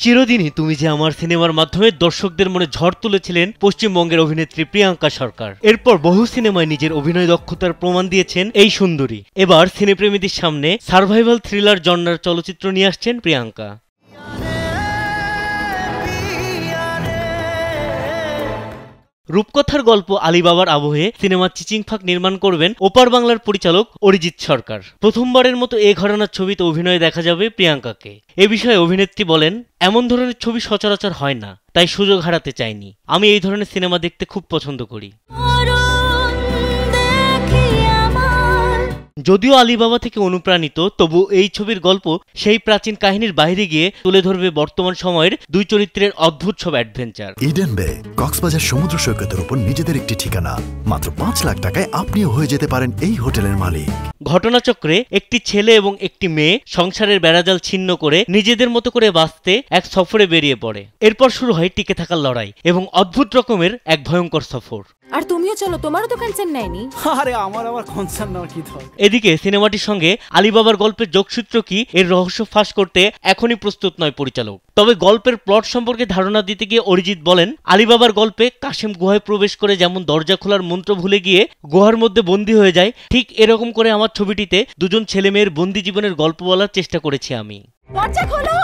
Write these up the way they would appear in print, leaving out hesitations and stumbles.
চিরদিনই তুমি যে আমার সিনেমার মাধ্যমে দর্শকদের মনে ঝড় তুলেছিলেন পশ্চিমবঙ্গের অভিনেত্রী প্রিয়াঙ্কা সরকার। এরপর বহু সিনেমায় নিজের অভিনয় দক্ষতার প্রমাণ দিয়েছেন এই সুন্দরী। এবার সিনেপ্রেমীদের সামনে সার্ভাইভাল থ্রিলার জনরার চলচ্চিত্র নিয়ে আসছেন প্রিয়াঙ্কা। রূপকথার গল্প আলিবাবার আবহে সিনেমা চিচিংফাক নির্মাণ করবেন ওপার বাংলার পরিচালক অরিজিৎ সরকার। প্রথমবারের মতো এ ঘরানার ছবিতে অভিনয়ে দেখা যাবে প্রিয়াঙ্কাকে। এ বিষয়ে অভিনেত্রী বলেন, এমন ধরনের ছবি সচরাচর হয় না, তাই সুযোগ হারাতে চাইনি। আমি এই ধরনের সিনেমা দেখতে খুব পছন্দ করি। যদিও আলিবাবা থেকে অনুপ্রাণিত, তবু এই ছবির গল্প সেই প্রাচীন কাহিনীর বাইরে গিয়ে তুলে ধরবে বর্তমান সময়ের দুই চরিত্রের অদ্ভুত সব অ্যাডভেঞ্চার। ইডেন বে কক্সবাজার সমুদ্র সৈকতের উপর নিজেদের একটি ঠিকানা। মাত্র 5 লাখ টাকায় আপনিও হয়ে যেতে পারেন এই হোটেলের মালিক। ঘটনাচক্রে একটি ছেলে এবং একটি মেয়ে সংসারের বেড়াজাল ছিন্ন করে নিজেদের মতো করে বাঁচতে এক সফরে বেরিয়ে পড়ে। এরপর শুরু হয় টিকে থাকার লড়াই এবং অদ্ভুত রকমের এক ভয়ঙ্কর সফর। আর তুমিও চলো, তোমারও তো কনসার্ন নেয়নি। আরে আমার আবার কনসার্ন না কি ধর। এদিকে সিনেমাটির সঙ্গে আলিবাবার গল্পের যোগসূত্র কি, এর রহস্য ফাঁস করতে এখনই প্রস্তুত নয় পরিচালক। তবে গল্পের প্লট সম্পর্কে ধারণা দিতে গিয়ে অরিজিৎ বলেন, আলিবাবার গল্পে কাশেম গুহায় প্রবেশ করে যেমন দরজা খোলার মন্ত্র ভুলে গিয়ে গুহার মধ্যে বন্দী হয়ে যায়, ঠিক এরকম করে আমার ছবিটিতে দুজন ছেলে মেয়ের বন্দী জীবনের গল্প বলার চেষ্টা করেছি আমি। দরজা খোলো।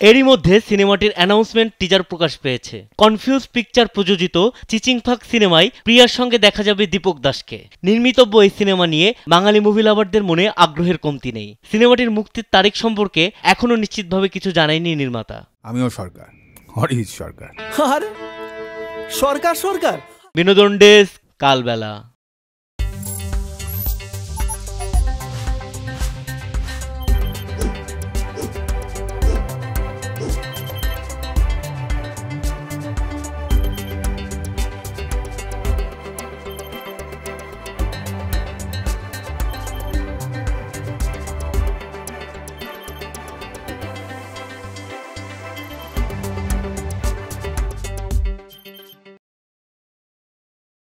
এরই মধ্যে সিনেমাটির অ্যানাউন্সমেন্ট টিজার প্রকাশ পেয়েছে। কনফিউজ পিকচার প্রযোজিত চিচিংফাক সিনেমায় প্রিয়ার সঙ্গে দেখা যাবে দীপক দাসকে। নির্মিতব্য এই সিনেমা নিয়ে বাঙালি মুভি লাভারদের মনে আগ্রহের কমতি নেই। সিনেমাটির মুক্তির তারিখ সম্পর্কে এখনো নিশ্চিতভাবে কিছু জানায়নি নির্মাতা। আমিও সরকার, অরিজিৎ সরকার। আরে সরকার। বিনোদন ডেস্ক, কালবেলা।